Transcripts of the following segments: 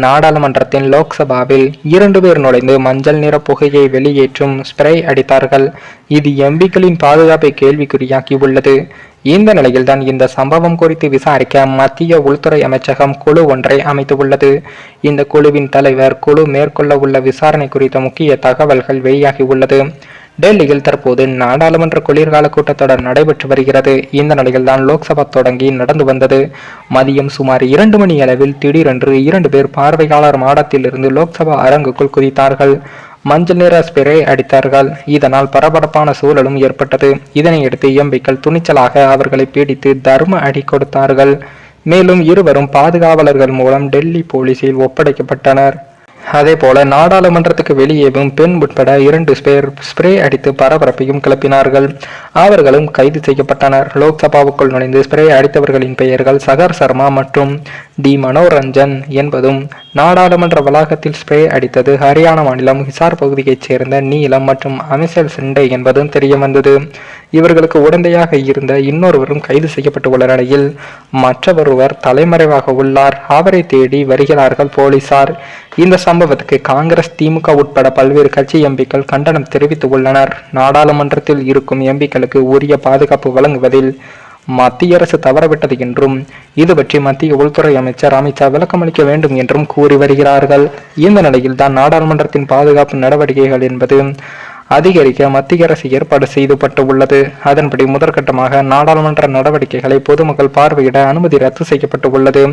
நாடாளுமன்றத்தின் லோக்சபாவில் 2 பேர் நுழைந்து மஞ்சள் நிற புகையை வெளியேற்றும் ஸ்ப்ரே அடித்தார்கள். இது எம்பிக்களின் பாதுகாப்பை கேள்விக்குறியாக்கி உள்ளது. இந்த நிலையில்தான் இந்த சம்பவம் குறித்து விசாரிக்க மத்திய உள்துறை அமைச்சகம் குழு ஒன்றை அமைத்துள்ளது. இந்த குழுவின் தலைவர் குழு மேற்கொள்ள உள்ள விசாரணை குறித்த முக்கிய தகவல்கள் வெளியாகி உள்ளது. டெல்லியில் தற்போது நாடாளுமன்ற குளிர்கால கூட்டத்தொடர் நடைபெற்று வருகிறது. இந்த நிலையில்தான் லோக்சபா தொடங்கி நடந்து வந்தது. மதியம் சுமார் 2 மணி அளவில் திடீரென்று 2 பேர் பார்வையாளர் மாடத்திலிருந்து லோக்சபா அரங்குக்குள் குதித்தார்கள். மஞ்சள் நிற ஸ்ப்ரே அடித்தார்கள். இதனால் பரபரப்பான சூழலும் ஏற்பட்டது. இதனையடுத்து எம்பிக்கள் துணிச்சலாக அவர்களை பிடித்து தர்ம அடி கொடுத்தார்கள். மேலும் இருவரும் பாதுகாவலர்கள் மூலம் டெல்லி போலீசில் ஒப்படைக்கப்பட்டனர். அதேபோல நாடாளுமன்றத்துக்கு வெளியேவும் பெண் உட்பட 2 பேர் ஸ்ப்ரே அடித்து பரபரப்பையும் கிளப்பினார்கள். அவர்களும் கைது செய்யப்பட்டனர். லோக்சபாவுக்குள் நுழைந்து ஸ்ப்ரே அடித்தவர்களின் பெயர்கள் சகர் சர்மா மற்றும் டி மனோரஞ்சன் என்பதும், நாடாளுமன்ற வளாகத்தில் ஸ்ப்ரே அடித்தது ஹரியானா மாநிலம் ஹிசார் பகுதியைச் சேர்ந்த நீலம் மற்றும் அமிசல் சிண்டே என்பதும் தெரியவந்தது. இவர்களுக்கு உடந்தையாக இருந்த இன்னொருவரும் கைது செய்யப்பட்டு உள்ள நிலையில் மற்றொருவர் தலைமறைவாக உள்ளார். அவரை தேடி வருகிறார்கள் போலீசார். இந்த சம்பவத்துக்கு காங்கிரஸ், திமுக உட்பட பல்வேறு கட்சி எம்பிக்கள் கண்டனம் தெரிவித்து உள்ளனர். நாடாளுமன்றத்தில் இருக்கும் எம்பிக்களுக்கு உரிய பாதுகாப்பு வழங்குவதில் மத்திய அரசு தவறவிட்டது என்றும், இது பற்றி மத்திய உள்துறை அமைச்சர் அமித்ஷா விளக்கமளிக்க வேண்டும் என்றும் கூறி வருகிறார்கள். இந்த நிலையில் தான் நாடாளுமன்றத்தின் பாதுகாப்பு நடவடிக்கைகள் என்பது அதிகரிக்க மத்திய அரசு ஏற்பாடு செய்துபட்டு உள்ளது. அதன்படி முதற்கட்டமாக நாடாளுமன்ற நடவடிக்கைகளை பொதுமக்கள் பார்வையிட அனுமதி ரத்து செய்யப்பட்டு உள்ளது.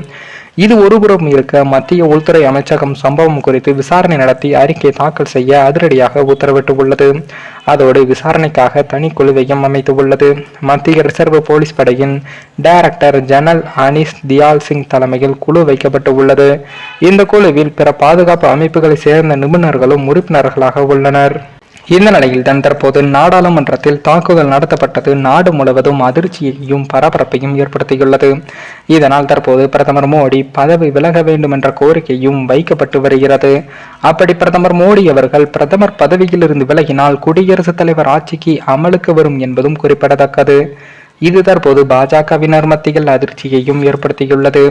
இது ஒருபுறம் இருக்க, மத்திய உள்துறை அமைச்சகம் சம்பவம் குறித்து விசாரணை நடத்தி அறிக்கை தாக்கல் செய்ய அதிரடியாக உத்தரவிட்டு உள்ளது. அதோடு விசாரணைக்காக தனிக்குழுவையும் அமைத்து உள்ளது. மத்திய ரிசர்வ் போலீஸ் படையின் டைரக்டர் ஜெனரல் அனீஸ் தியால் சிங் தலைமையில் குழு வைக்கப்பட்டு உள்ளது. இந்த குழுவில் பிற பாதுகாப்பு அமைப்புகளை சேர்ந்த நிபுணர்களும் உறுப்பினர்களாக உள்ளனர். இந்த நிலையில் தான் தற்போது நாடாளுமன்றத்தில் தாக்குதல் நடத்தப்பட்டது நாடு முழுவதும் அதிர்ச்சியையும் பரபரப்பையும் ஏற்படுத்தியுள்ளது. இதனால் தற்போது பிரதமர் மோடி பதவி விலக வேண்டும் என்ற கோரிக்கையும் வைக்கப்பட்டு வருகிறது. அப்படி பிரதமர் மோடி அவர்கள் பிரதமர் பதவியிலிருந்து விலகினால் குடியரசுத் தலைவர் ஆட்சிக்கு அமலுக்கு வரும் என்பதும் குறிப்பிடத்தக்கது. இது தற்போது பாஜகவினர் மத்தியில் அதிர்ச்சியையும் ஏற்படுத்தியுள்ளது.